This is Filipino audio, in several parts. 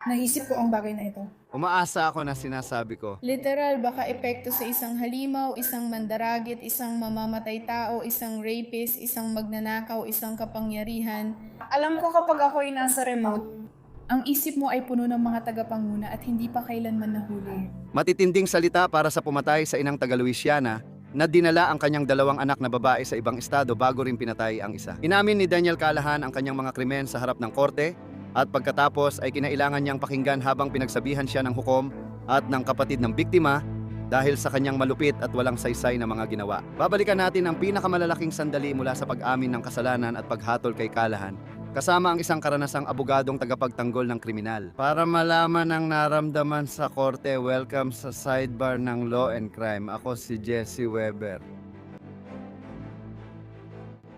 Naisip ko ang bagay na ito. Umaasa ako na sinasabi ko. Literal, baka epekto sa isang halimaw, isang mandaragit, isang mamamatay tao, isang rapist, isang magnanakaw, isang kapangyarihan. Alam ko kapag ako'y nasa remote, ang isip mo ay puno ng mga tagapanguna at hindi pa kailanman nahuli. Matitinding salita para sa pumatay sa inang taga Louisiana na dinala ang kanyang dalawang anak na babae sa ibang estado bago rin pinatay ang isa. Inamin ni Daniel Callahan ang kanyang mga krimen sa harap ng korte at pagkatapos ay kinailangan niyang pakinggan habang pinagsabihan siya ng hukom at ng kapatid ng biktima dahil sa kanyang malupit at walang saysay na mga ginawa. Babalikan natin ang pinakamalalaking sandali mula sa pag-amin ng kasalanan at paghatol kay Callahan kasama ang isang karanasang abogadong tagapagtanggol ng kriminal. Para malaman ang naramdaman sa korte, welcome sa sidebar ng Law and Crime. Ako si Jesse Weber.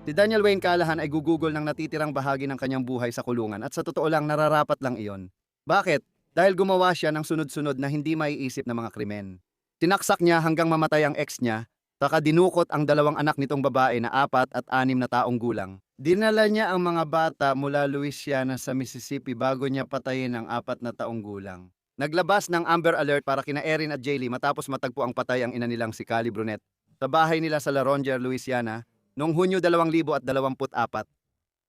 Si Daniel Wayne Callahan ay gugugol ng natitirang bahagi ng kanyang buhay sa kulungan at sa totoo lang nararapat lang iyon. Bakit? Dahil gumawa siya ng sunod-sunod na hindi maiisip na mga krimen. Tinaksak niya hanggang mamatay ang ex niya, saka dinukot ang dalawang anak nitong babae na 4 at 6 na taong gulang. Dinala niya ang mga bata mula Louisiana sa Mississippi bago niya patayin ang 4 na taong gulang. Naglabas ng Amber Alert para kina Erin at Jaylee matapos matagpo ang patay ang ina nilang si Callie Brunet sa bahay nila sa La Ronge, Louisiana noong Hunyo 2024.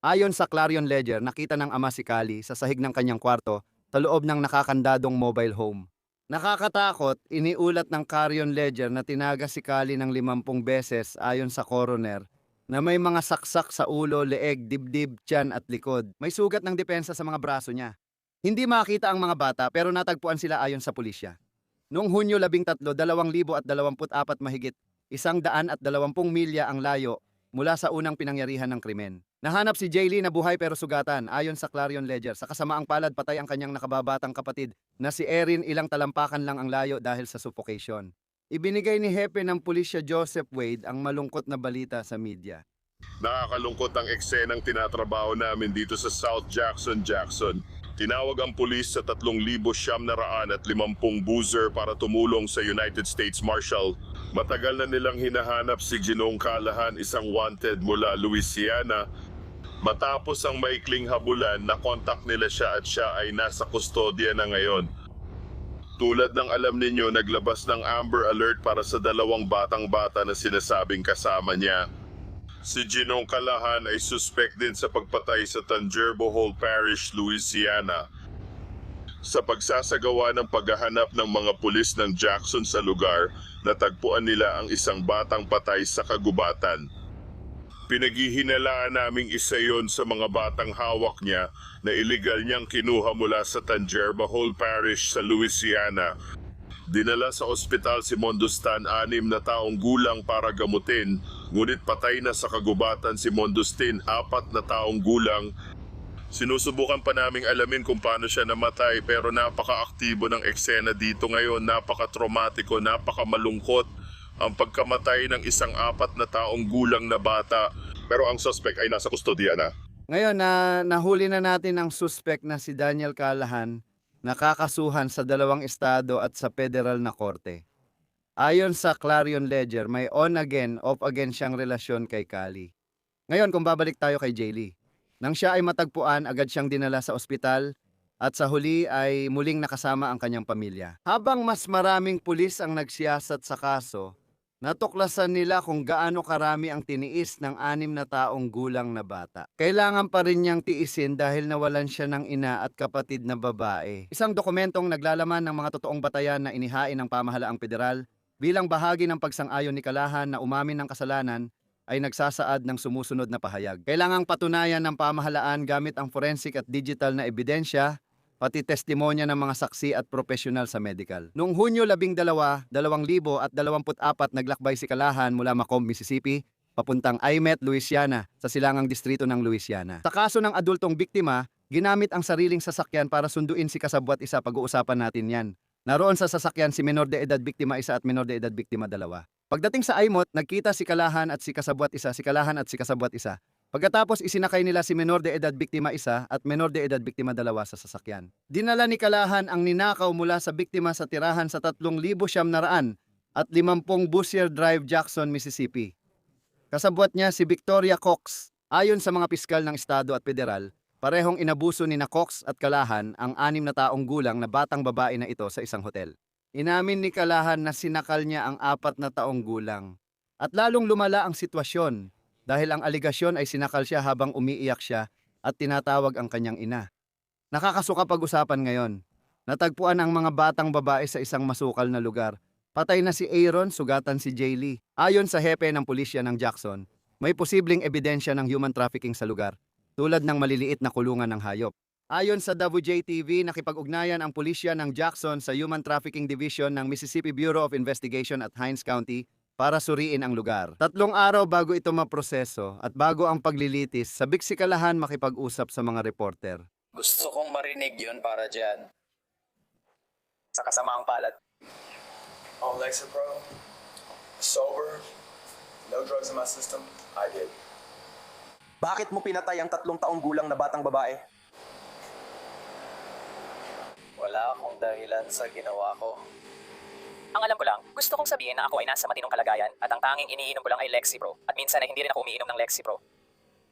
Ayon sa Clarion Ledger, nakita ng ama si Callie sa sahig ng kanyang kwarto sa loob ng nakakandadong mobile home. Nakakatakot, iniulat ng Clarion Ledger na tinaga si Callie ng 50 beses ayon sa coroner na may mga saksak sa ulo, leeg, dibdib, tiyan at likod. May sugat ng depensa sa mga braso niya. Hindi makita ang mga bata pero natagpuan sila ayon sa pulisya. Noong Hunyo 13, 2024 mahigit 120 milya ang layo mula sa unang pinangyarihan ng krimen. Nahanap si Jaylee na buhay pero sugatan ayon sa Clarion Ledger. Sa kasamaang palad patay ang kanyang nakababatang kapatid na si Erin, ilang talampakan lang ang layo dahil sa suffocation. Ibinigay ni Hepe ng pulisya Joseph Wade ang malungkot na balita sa media. Nakakalungkot ang eksenang tinatrabaho namin dito sa South Jackson, Jackson. Tinawag ang pulis sa 3,950 boozer para tumulong sa United States Marshal. Matagal na nilang hinahanap si Ginong Callahan, isang wanted mula Louisiana. Matapos ang maikling habulan, nakontak nila siya at siya ay nasa kustodya na ngayon. Tulad ng alam ninyo, naglabas ng Amber Alert para sa dalawang batang-bata na sinasabing kasama niya. Si Ginong Callahan ay suspect din sa pagpatay sa Tangier Bohol Parish, Louisiana. Sa pagsasagawa ng paghahanap ng mga pulis ng Jackson sa lugar, natagpuan nila ang isang batang patay sa kagubatan. Pinaghihinalaan naming isa yon sa mga batang hawak niya na iligal niyang kinuha mula sa Tangier Bohol Parish sa Louisiana. Dinala sa ospital si Mondostan, 6 na taong gulang para gamutin, ngunit patay na sa kagubatan si Mondostin, 4 na taong gulang. Sinusubukan pa naming alamin kung paano siya namatay pero napaka-aktibo ng eksena dito ngayon, napaka-traumatiko, napaka-malungkot ang pagkamatay ng isang 4 na taong gulang na bata. Pero ang suspect ay nasa kustodiya na. Ngayon nahuli na natin ang suspect na si Daniel Callahan, nakakasuhan sa 2 estado at sa federal na korte. Ayon sa Clarion Ledger, may on-again, off-again siyang relasyon kay Callie. Ngayon kung babalik tayo kay Jaylee. Nang siya ay matagpuan, agad siyang dinala sa ospital at sa huli ay muling nakasama ang kanyang pamilya. Habang mas maraming pulis ang nagsiyasat sa kaso, natuklasan nila kung gaano karami ang tiniis ng 6 na taong gulang na bata. Kailangan pa rin niyang tiisin dahil nawalan siya ng ina at kapatid na babae. Isang dokumentong naglalaman ng mga totoong batayan na inihain ng pamahalaang federal bilang bahagi ng pagsang-ayon ni Callahan na umamin ng kasalanan ay nagsasaad ng sumusunod na pahayag. Kailangang patunayan ng pamahalaan gamit ang forensic at digital na ebidensya, pati testimonya ng mga saksi at profesional sa medical. Noong Hunyo 12, 2024, naglakbay si Callahan mula Macomb, Mississippi, papuntang Aymet, Louisiana, sa silangang distrito ng Louisiana. Sa kaso ng adultong biktima, ginamit ang sariling sasakyan para sunduin si kasabwat isa. Pag-uusapan natin yan. Naroon sa sasakyan si menor de edad biktima 1 at menor de edad biktima 2. Pagdating sa Aymot, nagkita si Callahan at si kasabwat isa, Pagkatapos isinakay nila si menor de edad biktima 1 at menor de edad biktima 2 sa sasakyan. Dinala ni Callahan ang ninakaw mula sa biktima sa tirahan sa 3,900 at 50 Busier Drive, Jackson, Mississippi. Kasabwat niya si Victoria Cox. Ayon sa mga piskal ng estado at federal, Parehong inabuso ni na Cox at Kalahan ang 6 na taong gulang na batang babae na ito sa isang hotel. Inamin ni Kalahan na sinakal niya ang 4 na taong gulang. At lalong lumala ang sitwasyon dahil ang aligasyon ay sinakal siya habang umiiyak siya at tinatawag ang kanyang ina. Nakakasuka pag-usapan ngayon. Natagpuan ang mga batang babae sa isang masukal na lugar. Patay na si Aaron, sugatan si Jaylee. Ayon sa hepe ng pulisya ng Jackson, may posibleng ebidensya ng human trafficking sa lugar, tulad ng maliliit na kulungan ng hayop. Ayon sa WJTV, nakipag-ugnayan ang pulisya ng Jackson sa Human Trafficking Division ng Mississippi Bureau of Investigation at Hinds County para suriin ang lugar. 3 araw bago ito maproseso at bago ang paglilitis, sabik si Kalahan makipag-usap sa mga reporter. Gusto kong marinig yun para dyan. Sa kasamaang palad. On Lexapro, sober, no drugs in my system, I did. Bakit mo pinatay ang 3 taong gulang na batang babae? Wala akong dahilan sa ginawa ko. Ang alam ko lang, gusto kong sabihin na ako ay nasa matinong kalagayan at ang tanging iniinom ko lang ay Lexapro at minsan ay hindi rin ako umiinom ng Lexapro.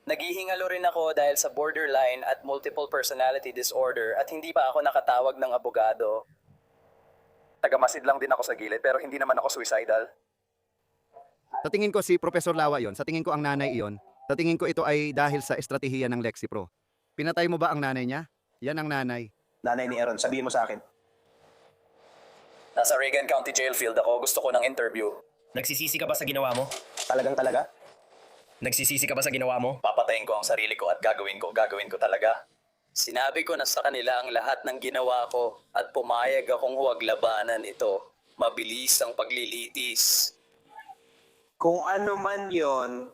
Naghihingalo rin ako dahil sa borderline at multiple personality disorder at hindi pa ako nakatawag ng abogado. Tagamasid lang din ako sa gilid pero hindi naman ako suicidal. Sa tingin ko si Professor Lawa yon, sa tingin ko ang nanay iyon, sa tingin ko ito ay dahil sa estratehiya ng Lexapro. Pinatay mo ba ang nanay niya? Yan ang nanay. Nanay ni Aaron, sabihin mo sa akin. Nasa Reagan County Jail field ako, gusto ko ng interview. Nagsisisi ka ba sa ginawa mo? Talagang talaga? Nagsisisi ka ba sa ginawa mo? Papatayin ko ang sarili ko at gagawin ko talaga. Sinabi ko na sa kanila ang lahat ng ginawa ko at pumayag akong huwag labanan ito. Mabilis ang paglilitis. Kung ano man yon,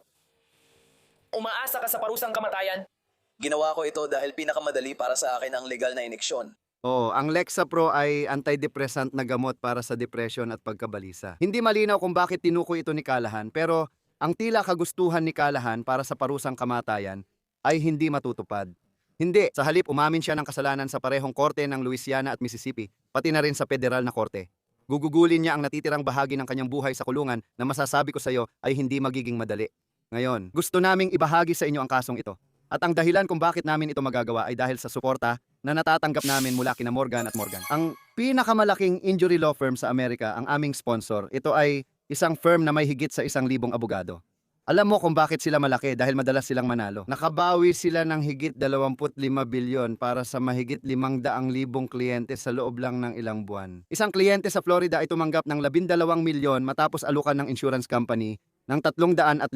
Umaasa ka sa parusang kamatayan? Ginawa ko ito dahil pinakamadali para sa akin ang legal na iniksyon. Oo, ang Lexapro ay antidepressant na gamot para sa depression at pagkabalisa. Hindi malinaw kung bakit tinukoy ito ni Kalahan, pero ang tila kagustuhan ni Kalahan para sa parusang kamatayan ay hindi matutupad. Hindi, sa halip umamin siya ng kasalanan sa parehong korte ng Louisiana at Mississippi, pati na rin sa federal na korte. Gugugulin niya ang natitirang bahagi ng kanyang buhay sa kulungan na masasabi ko sa iyo ay hindi magiging madali. Ngayon, gusto naming ibahagi sa inyo ang kasong ito. At ang dahilan kung bakit namin ito magagawa ay dahil sa suporta na natatanggap namin mula kina Morgan at Morgan. Ang pinakamalaking injury law firm sa Amerika, ang aming sponsor, ito ay isang firm na may higit sa 1,000 abogado. Alam mo kung bakit sila malaki dahil madalas silang manalo. Nakabawi sila ng higit 25 bilyon para sa mahigit 500,000 kliyente sa loob lang ng ilang buwan. Isang kliyente sa Florida ay tumanggap ng 12 milyon matapos alukan ng insurance company ng 350,000.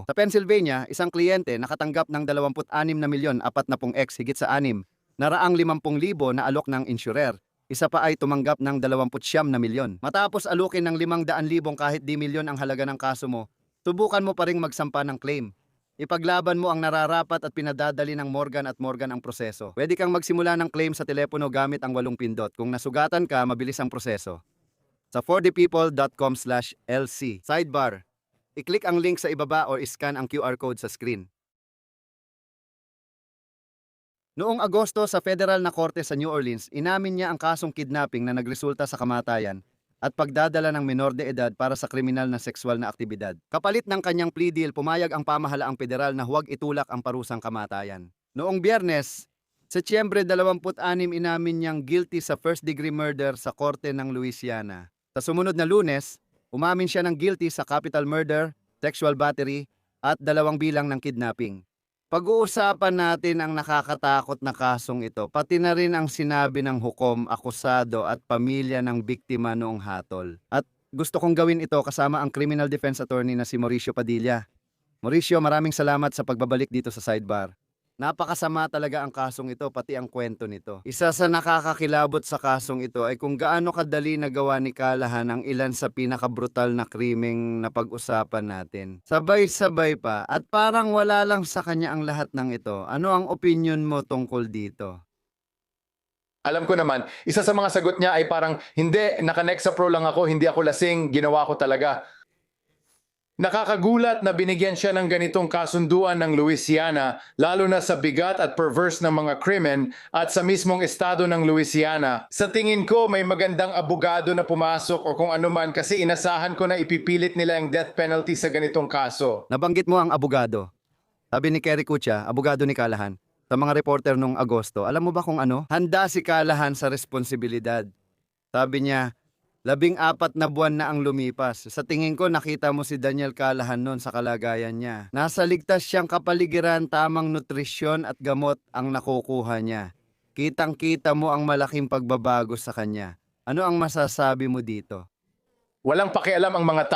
Sa Pennsylvania, isang kliyente nakatanggap ng 26 na milyon 40x higit sa 6 naraang 50,000 na alok ng insurer. Isa pa ay tumanggap ng 29 na milyon. Matapos alukin ng 500,000 kahit di milyon ang halaga ng kaso mo, subukan mo pa ring magsampa ng claim. Ipaglaban mo ang nararapat at pinadadali ng Morgan at Morgan ang proseso. Pwede kang magsimula ng claim sa telepono gamit ang 8 pindot. Kung nasugatan ka, mabilis ang proseso. Sa 4thepeople.com/LC. Sidebar. I-click ang link sa ibaba o iscan ang QR code sa screen. Noong Agosto sa federal na korte sa New Orleans, inamin niya ang kasong kidnapping na nagresulta sa kamatayan at pagdadala ng menor de edad para sa kriminal na sexual na aktibidad. Kapalit ng kanyang plea deal, pumayag ang pamahalaang federal na huwag itulak ang parusang kamatayan. Noong Biyernes, Setyembre 26, inamin niyang guilty sa first-degree murder sa korte ng Louisiana. Sa sumunod na Lunes, umamin siya ng guilty sa capital murder, sexual battery, at 2 bilang ng kidnapping. Pag-uusapan natin ang nakakatakot na kasong ito, pati na rin ang sinabi ng hukom, akusado at pamilya ng biktima noong hatol. At gusto kong gawin ito kasama ang criminal defense attorney na si Mauricio Padilla. Mauricio, maraming salamat sa pagbabalik dito sa Sidebar. Napakasama talaga ang kasong ito, pati ang kwento nito. Isa sa nakakakilabot sa kasong ito ay kung gaano kadali nagawa ni Kalahan ang ilan sa pinakabrutal na krimeng na pag-usapan natin. Sabay-sabay pa at parang wala lang sa kanya ang lahat ng ito. Ano ang opinion mo tungkol dito? Alam ko naman, isa sa mga sagot niya ay parang, hindi, naka-Lexapro lang ako, hindi ako lasing, ginawa ko talaga. Nakakagulat na binigyan siya ng ganitong kasunduan ng Louisiana, lalo na sa bigat at perverse ng mga krimen at sa mismong estado ng Louisiana. Sa tingin ko, may magandang abogado na pumasok o kung ano man kasi inasahan ko na ipipilit nila ang death penalty sa ganitong kaso. Nabanggit mo ang abogado. Sabi ni Kerry Kutya, abogado ni Kalahan. sa mga reporter nung Agosto. Alam mo ba kung ano? Handa si Callahan sa responsibilidad. Sabi niya, 14 na buwan na ang lumipas. Sa tingin ko, nakita mo si Daniel Callahan noon sa kalagayan niya. Nasa ligtas siyang kapaligiran, tamang nutrisyon at gamot ang nakukuha niya. Kitang-kita mo ang malaking pagbabago sa kanya. Ano ang masasabi mo dito? Walang pakialam ang mga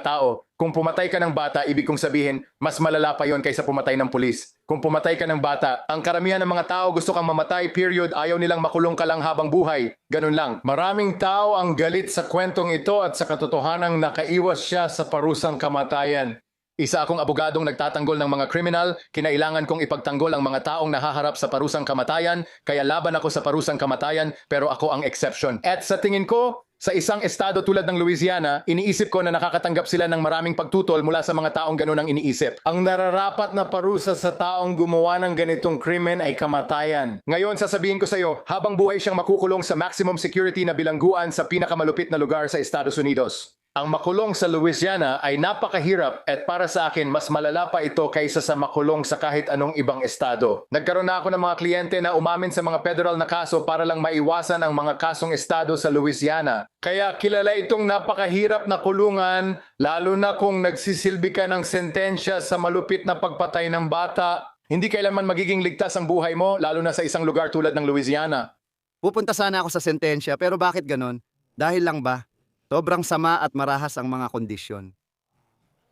tao. Kung pumatay ka ng bata, ibig kong sabihin, mas malala pa yon kaysa pumatay ng pulis. Kung pumatay ka ng bata, ang karamihan ng mga tao gusto kang mamatay, period, ayaw nilang makulong ka lang habang buhay. Ganun lang. Maraming tao ang galit sa kwentong ito at sa katotohanang nakaiwas siya sa parusang kamatayan. Isa akong abogadong nagtatanggol ng mga kriminal, kinailangan kong ipagtanggol ang mga taong nahaharap sa parusang kamatayan, kaya laban ako sa parusang kamatayan, pero ako ang exception. At sa tingin ko, sa isang estado tulad ng Louisiana, iniisip ko na nakakatanggap sila ng maraming pagtutol mula sa mga taong ganun ang iniisip. Ang nararapat na parusa sa taong gumawa ng ganitong krimen ay kamatayan. Ngayon, sasabihin ko sa iyo, habang buhay siyang makukulong sa maximum security na bilangguan sa pinakamalupit na lugar sa Estados Unidos. Ang makulong sa Louisiana ay napakahirap at para sa akin mas malala pa ito kaysa sa makulong sa kahit anong ibang estado. Nagkaroon na ako ng mga kliyente na umamin sa mga federal na kaso para lang maiwasan ang mga kasong estado sa Louisiana. Kaya kilala itong napakahirap na kulungan, lalo na kung nagsisilbi ka ng sentensya sa malupit na pagpatay ng bata. Hindi kailanman magiging ligtas ang buhay mo, lalo na sa isang lugar tulad ng Louisiana. Pupunta sana ako sa sentensya, pero bakit ganon? Dahil lang ba? Sobrang sama at marahas ang mga kondisyon.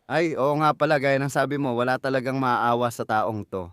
Ay, oo nga pala, gaya ng sabi mo, wala talagang maaawa sa taong to.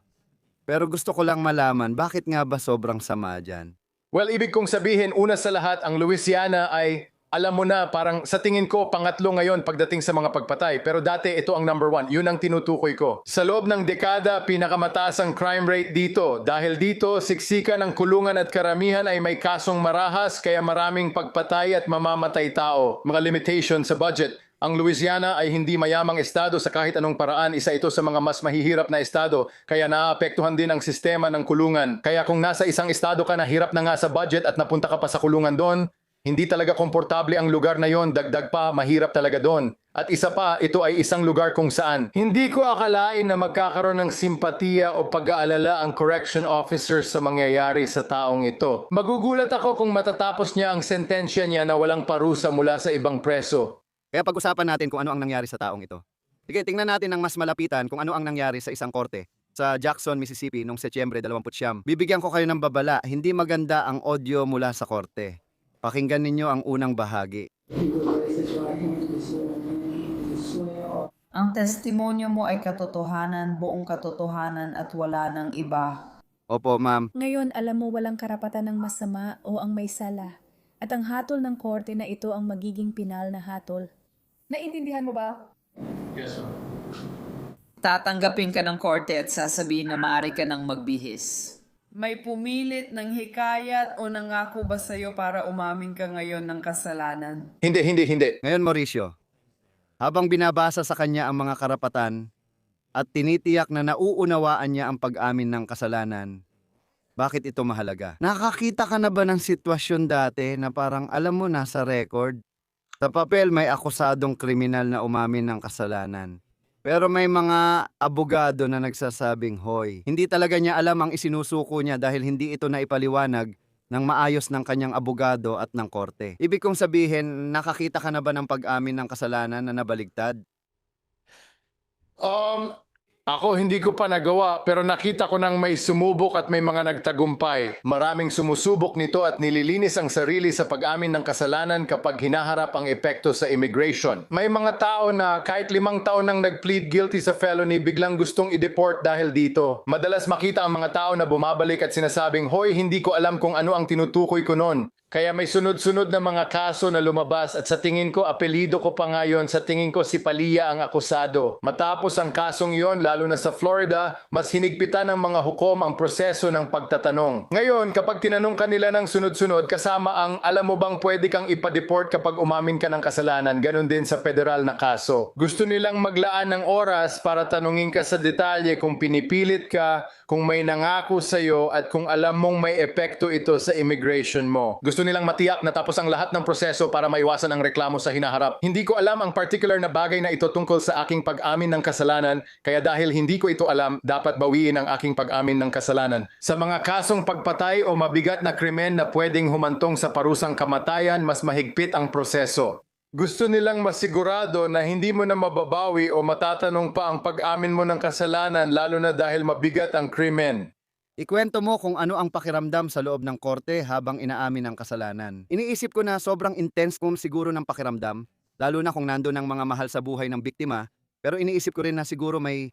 Pero gusto ko lang malaman, bakit nga ba sobrang sama dyan? Well, ibig kong sabihin, una sa lahat, ang Louisiana ay, alam mo na, parang sa tingin ko, pangatlo ngayon pagdating sa mga pagpatay. Pero dati, ito ang number 1. Yun ang tinutukoy ko. Sa loob ng dekada, pinakamataas ang crime rate dito. Dahil dito, siksikan ng kulungan at karamihan ay may kasong marahas, kaya maraming pagpatay at mamamatay tao. Mga limitation sa budget. Ang Louisiana ay hindi mayamang estado sa kahit anong paraan. Isa ito sa mga mas mahihirap na estado, kaya naapektuhan din ang sistema ng kulungan. Kaya kung nasa isang estado ka na hirap na nga sa budget at napunta ka pa sa kulungan doon, hindi talaga komportable ang lugar na yon, dagdag pa, mahirap talaga doon. At isa pa, ito ay isang lugar kung saan. Hindi ko akalain na magkakaroon ng simpatiya o pag-aalala ang correction officer sa mangyayari sa taong ito. Magugulat ako kung matatapos niya ang sentensya niya na walang parusa mula sa ibang preso. Kaya pag-usapan natin kung ano ang nangyari sa taong ito. Sige, tingnan natin ng mas malapitan kung ano ang nangyari sa isang korte sa Jackson, Mississippi noong Setyembre 29. Bibigyan ko kayo ng babala, hindi maganda ang audio mula sa korte. Pakinggan ninyo ang unang bahagi. Ang testimonyo mo ay katotohanan, buong katotohanan at wala ng iba. Opo, ma'am. Ngayon, alam mo walang karapatan ng masama o ang may sala. At ang hatol ng korte na ito ang magiging pinal na hatol. Naintindihan mo ba? Tatanggapin ka ng korte at sasabihin na maaari ka ng magbihis. May pumilit ng hikayat o nangako ba sa'yo para umamin ka ngayon ng kasalanan? Hindi. Ngayon, Mauricio, habang binabasa sa kanya ang mga karapatan at tinitiyak na nauunawaan niya ang pag-amin ng kasalanan, bakit ito mahalaga? Nakakita ka na ba ng sitwasyon dati na parang alam mo nasa record? Sa papel may akusadong kriminal na umamin ng kasalanan. Pero may mga abogado na nagsasabing, hoy, hindi talaga niya alam ang isinusuko niya dahil hindi ito naipaliwanag ng maayos ng kanyang abogado at ng korte. Ibig kong sabihin, nakakita ka na ba ng pag-amin ng kasalanan na nabaligtad? Ako hindi ko pa nagawa pero nakita ko nang may sumubok at may mga nagtagumpay. Maraming sumusubok nito at nililinis ang sarili sa pag-amin ng kasalanan kapag hinaharap ang epekto sa immigration. May mga tao na kahit 5 taon nang nag-plead guilty sa felony biglang gustong i-deport dahil dito. Madalas makita ang mga tao na bumabalik at sinasabing, hoy, hindi ko alam kung ano ang tinutukoy ko noon. Kaya may sunod-sunod na mga kaso na lumabas at sa tingin ko, apelido ko pa ngayon, sa tingin ko si Palia ang akusado. Matapos ang kasong yon, lalo na sa Florida, mas hinigpitan ng mga hukom ang proseso ng pagtatanong. Ngayon, kapag tinanong kanila ng sunod-sunod, kasama ang alam mo bang pwede kang ipa-deport kapag umamin ka ng kasalanan, ganun din sa federal na kaso. Gusto nilang maglaan ng oras para tanungin ka sa detalye kung pinipilit ka, kung may nangako sa'yo at kung alam mong may epekto ito sa immigration mo. Gusto Gusto nilang matiyak na tapos ang lahat ng proseso para maiwasan ang reklamo sa hinaharap. Hindi ko alam ang particular na bagay na ito tungkol sa aking pag-amin ng kasalanan, kaya dahil hindi ko ito alam, dapat bawiin ang aking pag-amin ng kasalanan. Sa mga kasong pagpatay o mabigat na krimen na pwedeng humantong sa parusang kamatayan, mas mahigpit ang proseso. Gusto nilang masigurado na hindi mo na mababawi o matatanong pa ang pag-amin mo ng kasalanan lalo na dahil mabigat ang krimen. Ikwento mo kung ano ang pakiramdam sa loob ng korte habang inaamin ang kasalanan. Iniisip ko na sobrang intense kung siguro ng pakiramdam, lalo na kung nandun ang mga mahal sa buhay ng biktima, pero iniisip ko rin na siguro may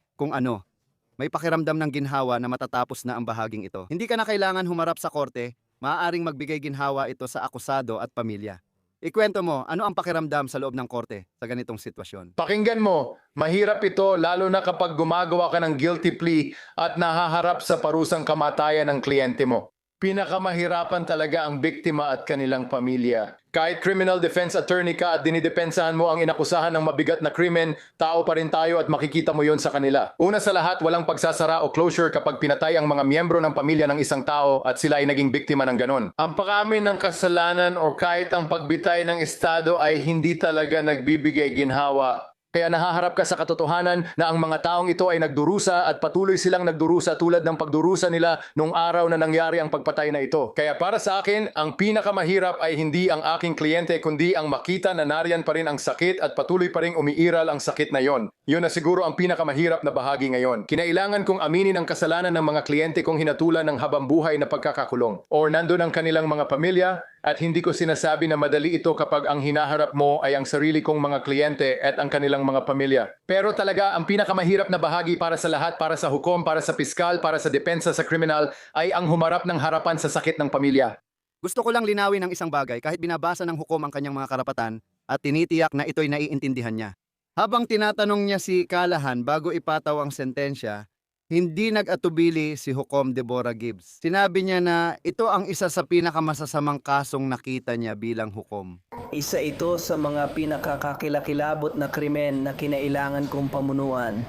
may pakiramdam ng ginhawa na matatapos na ang bahaging ito. Hindi ka na kailangan humarap sa korte, maaaring magbigay ginhawa ito sa akusado at pamilya. Ikwento mo, ano ang pakiramdam sa loob ng korte sa ganitong sitwasyon? Pakinggan mo, mahirap ito lalo na kapag gumagawa ka ng guilty plea at nahaharap sa parusang kamatayan ng kliyente mo. Pinakamahirapan talaga ang biktima at kanilang pamilya. Kahit criminal defense attorney ka at dinidepensahan mo ang inakusahan ng mabigat na krimen, tao pa rin tayo at makikita mo yon sa kanila. Una sa lahat, walang pagsasara o closure kapag pinatay ang mga miyembro ng pamilya ng isang tao at sila ay naging biktima ng ganon. Ang pag-amin ng kasalanan o kahit ang pagbitay ng estado ay hindi talaga nagbibigay ginhawa. Kaya nahaharap ka sa katotohanan na ang mga taong ito ay nagdurusa at patuloy silang nagdurusa tulad ng pagdurusa nila nung araw na nangyari ang pagpatay na ito. Kaya para sa akin, ang pinakamahirap ay hindi ang aking kliyente kundi ang makita na nariyan pa rin ang sakit at patuloy pa rin umiiral ang sakit na yon. Yun na siguro ang pinakamahirap na bahagi ngayon. Kinailangan kong aminin ang kasalanan ng mga kliyente kong hinatulan ng habambuhay na pagkakakulong. Or nandun ang kanilang mga pamilya at hindi ko sinasabi na madali ito kapag ang hinaharap mo ay ang sarili kong mga kliyente at ang kanilang mga pamilya. Pero talaga, ang pinakamahirap na bahagi para sa lahat, para sa hukom, para sa piskal, para sa depensa sa kriminal, ay ang humarap ng harapan sa sakit ng pamilya. Gusto ko lang linawin ang isang bagay kahit binabasa ng hukom ang kanyang mga karapatan at tinitiyak na ito'y naiintindihan niya. Habang tinatanong niya si Callahan bago ipataw ang sentensya, hindi nag-atubili si Hukom Deborah Gibbs. Sinabi niya na ito ang isa sa pinakamasasamang kasong nakita niya bilang hukom. Isa ito sa mga pinakakakilakilabot na krimen na kinailangan kong pamunuan.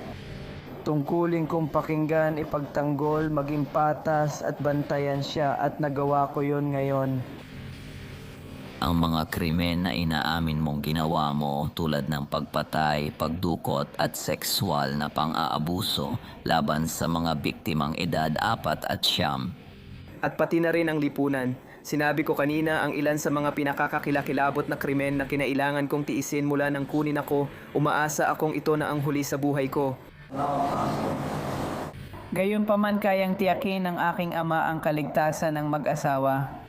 Tungkulin kong pakinggan, ipagtanggol, maging patas at bantayan siya at nagawa ko yon ngayon. Ang mga krimen na inaamin mong ginawa mo tulad ng pagpatay, pagdukot at sexual na pang-aabuso laban sa mga biktimang edad 4 at 9. At pati na rin ang lipunan. Sinabi ko kanina ang ilan sa mga pinakakakilakilabot na krimen na kinailangan kong tiisin mula nang kunin ako. Umaasa akong ito na ang huli sa buhay ko. Gayunpaman kayang tiyakin ng aking ama ang kaligtasan ng mag-asawa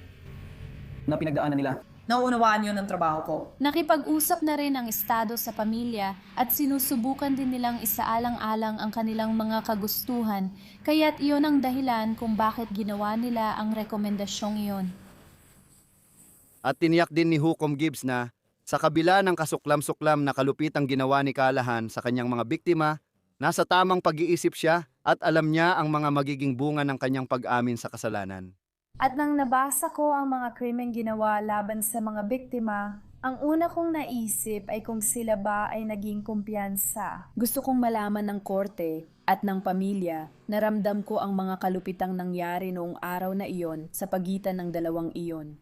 Na pinagdaanan nila. Naunawaan yun ang trabaho ko. Nakipag-usap na rin ang estado sa pamilya at sinusubukan din nilang isaalang-alang ang kanilang mga kagustuhan, kaya't iyon ang dahilan kung bakit ginawa nila ang rekomendasyong iyon. At tiniyak din ni Hukom Gibbs na sa kabila ng kasuklam-suklam na kalupitang ginawa ni Callahan sa kanyang mga biktima, nasa tamang pag-iisip siya at alam niya ang mga magiging bunga ng kanyang pag-amin sa kasalanan. At nang nabasa ko ang mga krimeng ginawa laban sa mga biktima, ang una kong naisip ay kung sila ba ay naging kumpiyansa. Gusto kong malaman ng korte at ng pamilya na ramdam ko ang mga kalupitang nangyari noong araw na iyon sa pagitan ng dalawang iyon.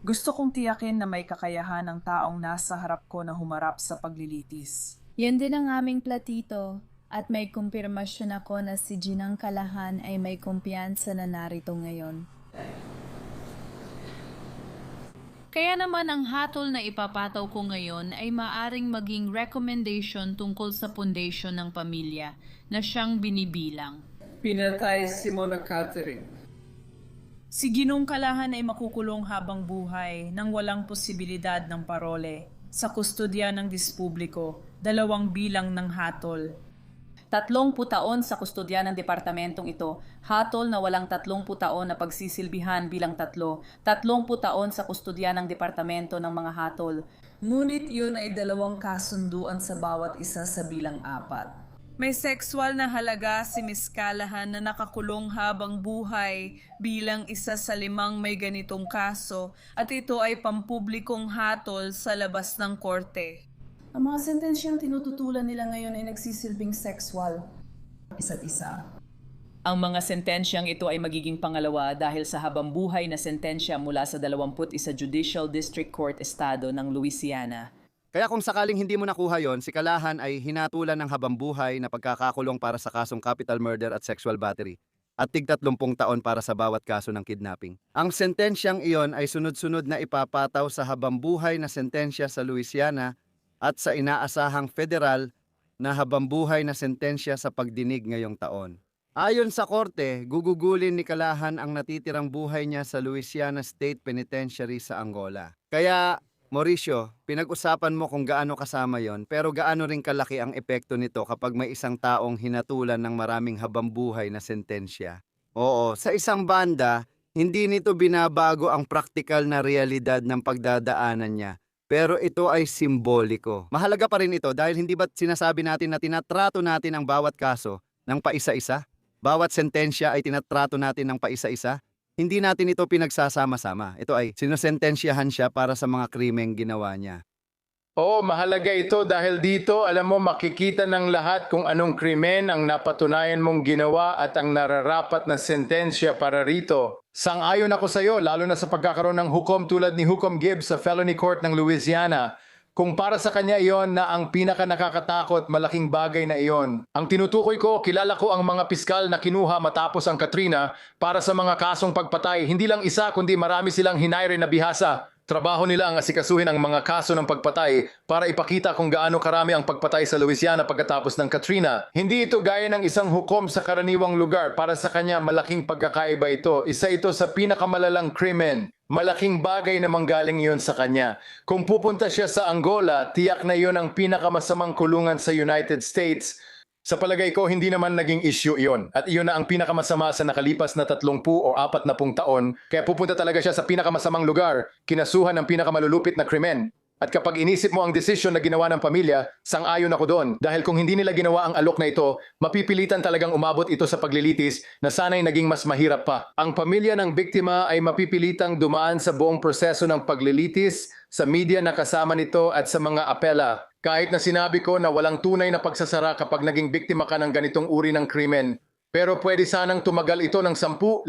Gusto kong tiyakin na may kakayahan ng taong nasa harap ko na humarap sa paglilitis. Yan din ang aming platito. At may kumpirmasyon ako na si Ginang Callahan ay may kumpiyansa na narito ngayon. Kaya naman ang hatol na ipapataw ko ngayon ay maaring maging recommendation tungkol sa pundasyon ng pamilya na siyang binibilang. Pinatay si Mona Catherine. Si Ginong Callahan ay makukulong habang buhay nang walang posibilidad ng parole sa kustodya ng dispubliko, 2 bilang ng hatol. 30 taon sa kustodya ng departamentong ito, hatol na walang 30 taon na pagsisilbihan bilang 3, 30 taon sa kustodya ng departamento ng mga hatol. Ngunit yun ay 2 kasunduan sa bawat isa sa bilang 4. May sexual na halaga si Miss Callahan na nakakulong habang buhay bilang isa sa 5 may ganitong kaso at ito ay pampublikong hatol sa labas ng korte. Ang mga sentensyang tinututulan nila ngayon ay nagsisilbing sexual. Isa't isa. Ang mga sentensyang ito ay magiging pangalawa dahil sa habambuhay na sentensya mula sa 21 Judicial District Court Estado ng Louisiana. Kaya kung sakaling hindi mo nakuha yon, si Kalahan ay hinatulan ng habambuhay na pagkakakulong para sa kasong capital murder at sexual battery at tig 30 taon para sa bawat kaso ng kidnapping. Ang sentensyang iyon ay sunod-sunod na ipapataw sa habambuhay na sentensya sa Louisiana at sa inaasahang federal na habambuhay na sentensya sa pagdinig ngayong taon. Ayon sa korte, gugugulin ni Kalahan ang natitirang buhay niya sa Louisiana State Penitentiary sa Angola. Kaya, Mauricio, pinag-usapan mo kung gaano kasama yon, pero gaano rin kalaki ang epekto nito kapag may isang taong hinatulan ng maraming habambuhay na sentensya. Oo, sa isang banda, hindi nito binabago ang praktikal na realidad ng pagdadaanan niya. Pero ito ay simboliko. Mahalaga pa rin ito dahil hindi ba't sinasabi natin na tinatrato natin ang bawat kaso ng paisa-isa? Bawat sentensya ay tinatrato natin ng paisa-isa. Hindi natin ito pinagsasama-sama. Ito ay sinusentensyahan siya para sa mga krimeng ginawa niya. Oo, mahalaga ito dahil dito, alam mo, makikita ng lahat kung anong krimen ang napatunayan mong ginawa at ang nararapat na sentensya para rito. Sang-ayon ako sa iyo, lalo na sa pagkakaroon ng hukom tulad ni Hukom Gibbs sa Felony Court ng Louisiana. Kung para sa kanya iyon na ang pinaka nakakatakot, malaking bagay na iyon. Ang tinutukoy ko, kilala ko ang mga piskal na kinuha matapos ang Katrina para sa mga kasong pagpatay. Hindi lang isa kundi marami silang hinire na bihasa. Trabaho nila ang asikasuhin ang mga kaso ng pagpatay para ipakita kung gaano karami ang pagpatay sa Louisiana pagkatapos ng Katrina. Hindi ito gaya ng isang hukom sa karaniwang lugar. Para sa kanya, malaking pagkakaiba ito. Isa ito sa pinakamalalang krimen. Malaking bagay na manggaling iyon sa kanya. Kung pupunta siya sa Angola, tiyak na iyon ang pinakamasamang kulungan sa United States. Sa palagay ko, hindi naman naging issue iyon. At iyon na ang pinakamasama sa nakalipas na 30 o 40 taon. Kaya pupunta talaga siya sa pinakamasamang lugar, kinasuhan ng pinakamalulupit na krimen. At kapag inisip mo ang desisyon na ginawa ng pamilya, sang-ayon ako doon. Dahil kung hindi nila ginawa ang alok na ito, mapipilitan talagang umabot ito sa paglilitis na sana'y naging mas mahirap pa. Ang pamilya ng biktima ay mapipilitang dumaan sa buong proseso ng paglilitis, sa media na kasama nito at sa mga apela. Kahit na sinabi ko na walang tunay na pagsasara kapag naging biktima ka ng ganitong uri ng krimen. Pero pwede sanang tumagal ito ng 10, 15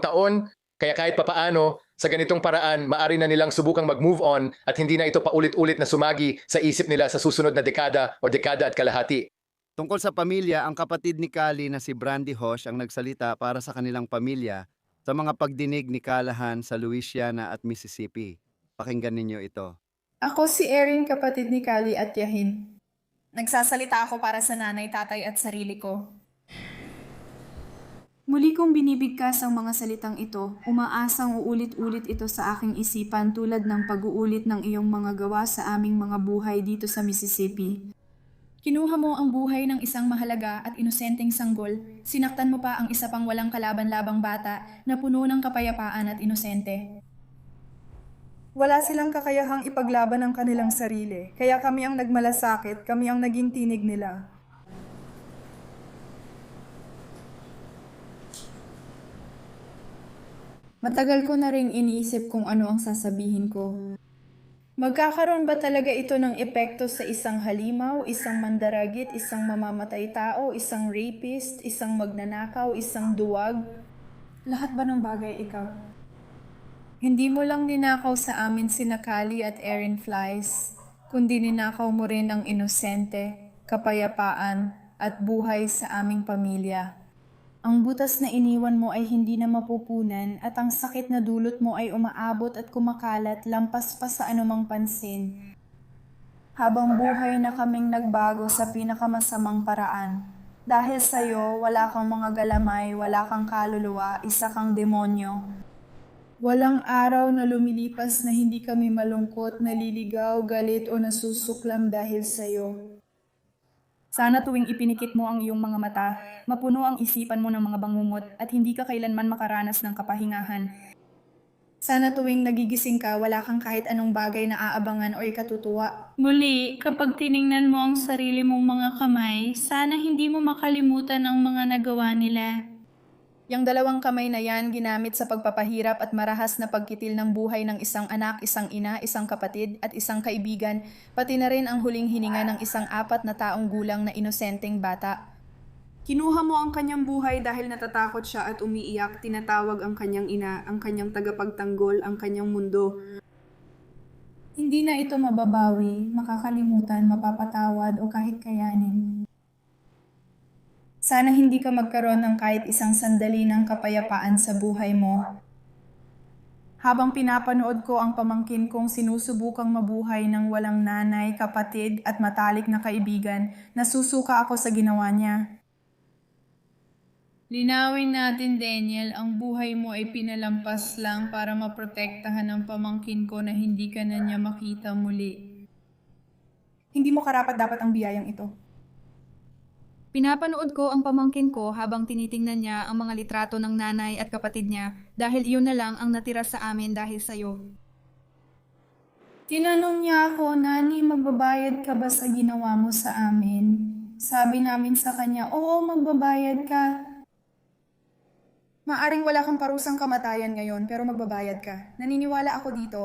taon, kaya kahit papaano, sa ganitong paraan, maari na nilang subukang mag-move on at hindi na ito paulit-ulit na sumagi sa isip nila sa susunod na dekada o dekada at kalahati. Tungkol sa pamilya, ang kapatid ni Kali na si Brandy Hosh ang nagsalita para sa kanilang pamilya sa mga pagdinig ni Kalahan sa Louisiana at Mississippi. Pakinggan ninyo ito. Ako si Erin, kapatid ni Kali at Yahin. Nagsasalita ako para sa nanay, tatay at sarili ko. Muli kong binibigkas ang mga salitang ito, umaasang uulit-ulit ito sa aking isipan tulad ng pag-uulit ng iyong mga gawa sa aming mga buhay dito sa Mississippi. Kinuha mo ang buhay ng isang mahalaga at inosenteng sanggol, sinaktan mo pa ang isa pang walang kalaban-labang bata na puno ng kapayapaan at inosente. Wala silang kakayahang ipaglaban ang kanilang sarili, kaya kami ang nagmalasakit, kami ang naging tinig nila. Matagal ko na ring iniisip kung ano ang sasabihin ko. Magkakaroon ba talaga ito ng epekto sa isang halimaw, isang mandaragit, isang mamamatay tao, isang rapist, isang magnanakaw, isang duwag? Lahat ba ng bagay ikaw? Hindi mo lang ninakaw sa amin sina Kali at Erin Flies, kundi ninakaw mo rin ang inosente, kapayapaan, at buhay sa aming pamilya. Ang butas na iniwan mo ay hindi na mapupunan at ang sakit na dulot mo ay umaabot at kumakalat lampas pa sa anumang pansin. Habang buhay na kaming nagbago sa pinakamasamang paraan. Dahil sa'yo, wala kang mga galamay, wala kang kaluluwa, isa kang demonyo. Walang araw na lumilipas na hindi kami malungkot, naliligaw, galit o nasusuklam dahil sa'yo. Sana tuwing ipinikit mo ang iyong mga mata, mapuno ang isipan mo ng mga bangungot at hindi ka kailanman makaranas ng kapahingahan. Sana tuwing nagigising ka, wala kang kahit anong bagay na aabangan o ikatutuwa. Muli, kapag tiningnan mo ang sarili mong mga kamay, sana hindi mo makalimutan ang mga nagawa nila. Yang dalawang kamay na yan ginamit sa pagpapahirap at marahas na pagkitil ng buhay ng isang anak, isang ina, isang kapatid at isang kaibigan, pati na rin ang huling hininga ng isang 4 na taong gulang na inosenteng bata. Kinuha mo ang kanyang buhay dahil natatakot siya at umiiyak, tinatawag ang kanyang ina, ang kanyang tagapagtanggol, ang kanyang mundo. Hindi na ito mababawi, makakalimutan, mapapatawad o kahit kayanin. Sana hindi ka magkaroon ng kahit isang sandali ng kapayapaan sa buhay mo. Habang pinapanood ko ang pamangkin kong sinusubukang mabuhay ng walang nanay, kapatid at matalik na kaibigan, nasusuka ako sa ginawa niya. Linawin natin, Daniel, ang buhay mo ay pinalampas lang para maprotektahan ang pamangkin ko na hindi ka na niya makita muli. Hindi mo karapat-dapat ang biyayang ito. Pinapanood ko ang pamangkin ko habang tinitingnan niya ang mga litrato ng nanay at kapatid niya dahil iyon na lang ang natira sa amin dahil sa'yo. Tinanong niya ako, Nani, magbabayad ka ba sa ginawa mo sa amin? Sabi namin sa kanya, oo, magbabayad ka. Maaring wala kang parusang kamatayan ngayon, pero magbabayad ka. Naniniwala ako dito.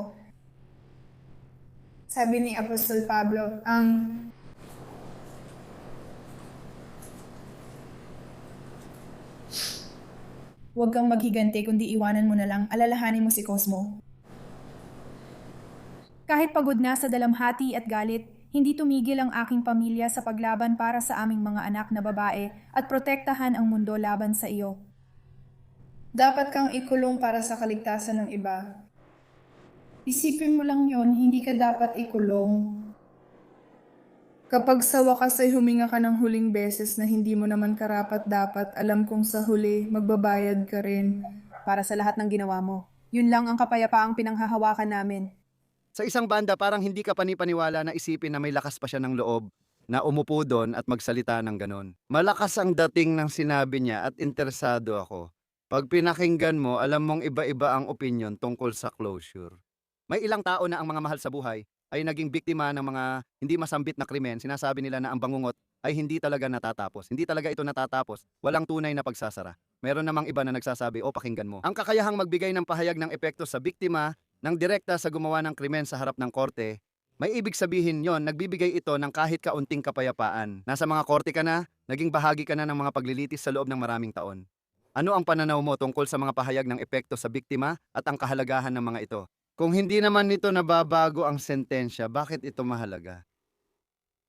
Sabi ni Apostol Pablo, huwag kang maghiganti kundi iwanan mo na lang, alalahanin mo si Cosmo. Kahit pagod na sa dalamhati at galit, hindi tumigil ang aking pamilya sa paglaban para sa aming mga anak na babae at protektahan ang mundo laban sa iyo. Dapat kang ikulong para sa kaligtasan ng iba. Isipin mo lang yon, hindi ka dapat ikulong. Kapag sa wakas ay huminga ka ng huling beses na hindi mo naman karapat-dapat, alam kong sa huli, magbabayad ka rin. Para sa lahat ng ginawa mo. Yun lang ang kapayapaang pinanghahawakan namin. Sa isang banda, parang hindi ka panipaniwala na isipin na may lakas pa siya ng loob na umupo doon at magsalita ng ganon. Malakas ang dating ng sinabi niya at interesado ako. Pag pinakinggan mo, alam mong iba-iba ang opinion tungkol sa closure. May ilang tao na ang mga mahal sa buhay ay naging biktima ng mga hindi masambit na krimen. Sinasabi nila na ang bangungot ay hindi talaga natatapos. Hindi talaga ito natatapos. Walang tunay na pagsasara. Meron namang iba na nagsasabi, pakinggan mo. Ang kakayahang magbigay ng pahayag ng epekto sa biktima ng direkta sa gumawa ng krimen sa harap ng korte, may ibig sabihin yon, nagbibigay ito ng kahit kaunting kapayapaan. Nasa mga korte ka na, naging bahagi ka na ng mga paglilitis sa loob ng maraming taon. Ano ang pananaw mo tungkol sa mga pahayag ng epekto sa biktima at ang kahalagahan ng mga ito? Kung hindi naman nito nababago ang sentensya, bakit ito mahalaga?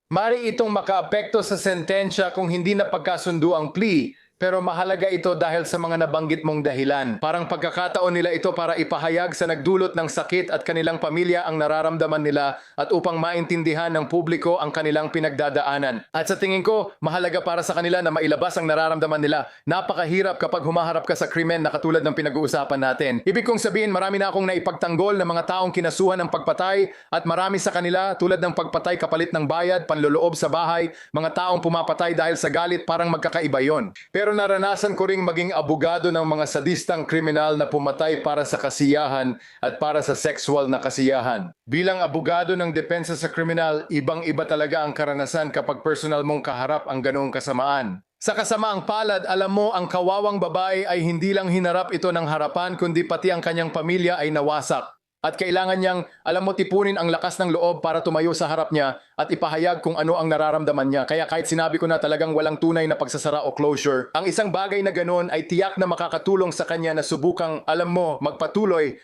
Mari itong makaapekto sa sentensya kung hindi na pagkasundo ang plea, pero mahalaga ito dahil sa mga nabanggit mong dahilan. Parang pagkakataon nila ito para ipahayag sa nagdulot ng sakit at kanilang pamilya ang nararamdaman nila at upang maintindihan ng publiko ang kanilang pinagdadaanan. At sa tingin ko, mahalaga para sa kanila na mailabas ang nararamdaman nila. Napakahirap kapag humaharap ka sa krimen na katulad ng pinag-uusapan natin. Ibig kong sabihin, marami na akong naipagtanggol ng mga taong kinasuhan ng pagpatay at marami sa kanila tulad ng pagpatay kapalit ng bayad, panloloob sa bahay, mga taong pumapatay dahil sa galit, parang magkakaiba yon. Pero naranasan ko ring maging abogado ng mga sadistang kriminal na pumatay para sa kasiyahan at para sa sexual na kasiyahan. Bilang abogado ng depensa sa kriminal, ibang-iba talaga ang karanasan kapag personal mong kaharap ang ganoong kasamaan. Sa kasamaang palad, alam mo, ang kawawang babae ay hindi lang hinarap ito ng harapan kundi pati ang kanyang pamilya ay nawasak. At kailangan niyang, alam mo, tipunin ang lakas ng loob para tumayo sa harap niya at ipahayag kung ano ang nararamdaman niya. Kaya kahit sinabi ko na talagang walang tunay na pagsasara o closure, ang isang bagay na ganoon ay tiyak na makakatulong sa kanya na subukang, alam mo, magpatuloy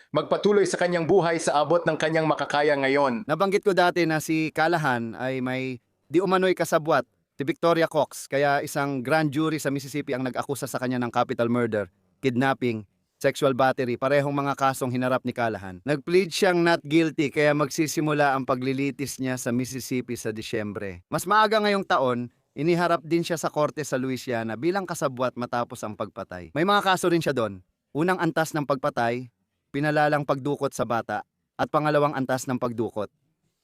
sa kanyang buhay sa abot ng kanyang makakaya ngayon. Nabanggit ko dati na si Callahan ay may di umano'y kasabwat, si Victoria Cox, kaya isang grand jury sa Mississippi ang nag-akusa sa kanya ng capital murder, kidnapping, sexual battery, parehong mga kasong hinarap ni Callahan. Nag-plead siyang not guilty kaya magsisimula ang paglilitis niya sa Mississippi sa Disyembre. Mas maaga ngayong taon, iniharap din siya sa korte sa Louisiana bilang kasabwat matapos ang pagpatay. May mga kaso rin siya doon. Unang antas ng pagpatay, pinalalang pagdukot sa bata, at pangalawang antas ng pagdukot.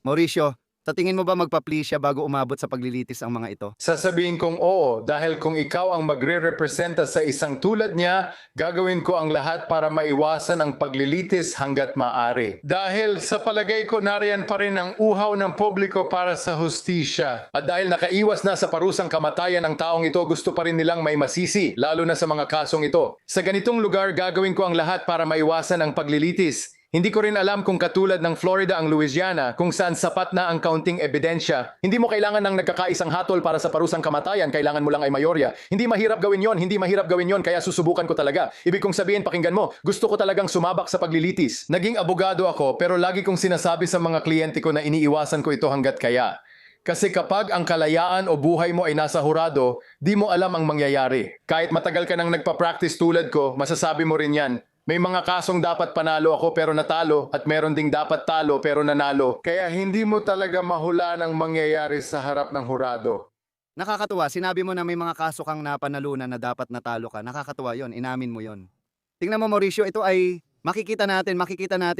Mauricio, sa tingin mo ba magpa-plea siya bago umabot sa paglilitis ang mga ito? Sasabihin kong oo, dahil kung ikaw ang magre-representa sa isang tulad niya, gagawin ko ang lahat para maiwasan ang paglilitis hanggat maaari. Dahil sa palagay ko nariyan pa rin ang uhaw ng publiko para sa hustisya. At dahil nakaiwas na sa parusang kamatayan ang taong ito, gusto pa rin nilang may masisi, lalo na sa mga kasong ito. Sa ganitong lugar, gagawin ko ang lahat para maiwasan ang paglilitis. Hindi ko rin alam kung katulad ng Florida ang Louisiana kung saan sapat na ang counting ebidensya. Hindi mo kailangan ng nagkakaisang hatol para sa parusang kamatayan, kailangan mo lang ay mayorya. Hindi mahirap gawin yon, kaya susubukan ko talaga. Ibig kong sabihin, pakinggan mo, gusto ko talagang sumabak sa paglilitis. Naging abogado ako pero lagi kong sinasabi sa mga kliyente ko na iniiwasan ko ito hanggat kaya. Kasi kapag ang kalayaan o buhay mo ay nasa hurado, di mo alam ang mangyayari. Kahit matagal ka nang nagpa-practice tulad ko, masasabi mo rin yan. May mga kasong dapat panalo ako pero natalo at meron ding dapat talo pero nanalo. Kaya hindi mo talaga mahula ng mangyayari sa harap ng hurado. Nakakatuwa, sinabi mo na may mga kaso kang napanalunan na dapat natalo ka. Nakakatuwa yon, inamin mo yon. Tingnan mo Mauricio, ito ay makikita natin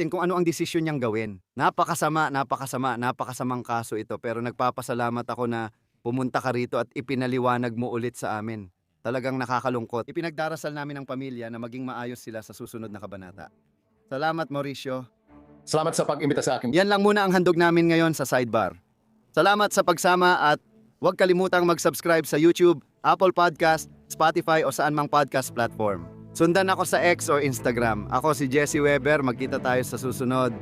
kung ano ang desisyon niyang gawin. Napakasamang kaso ito pero nagpapasalamat ako na pumunta ka rito at ipinaliwanag mo ulit sa amin. Talagang nakakalungkot. Ipinagdarasal namin ang pamilya na maging maayos sila sa susunod na kabanata. Salamat Mauricio. Salamat sa pag-imbita sa akin. Yan lang muna ang handog namin ngayon sa Sidebar. Salamat sa pagsama at huwag kalimutang mag-subscribe sa YouTube, Apple Podcast, Spotify o saan mang podcast platform. Sundan ako sa X or Instagram. Ako si Jesse Weber. Magkita tayo sa susunod.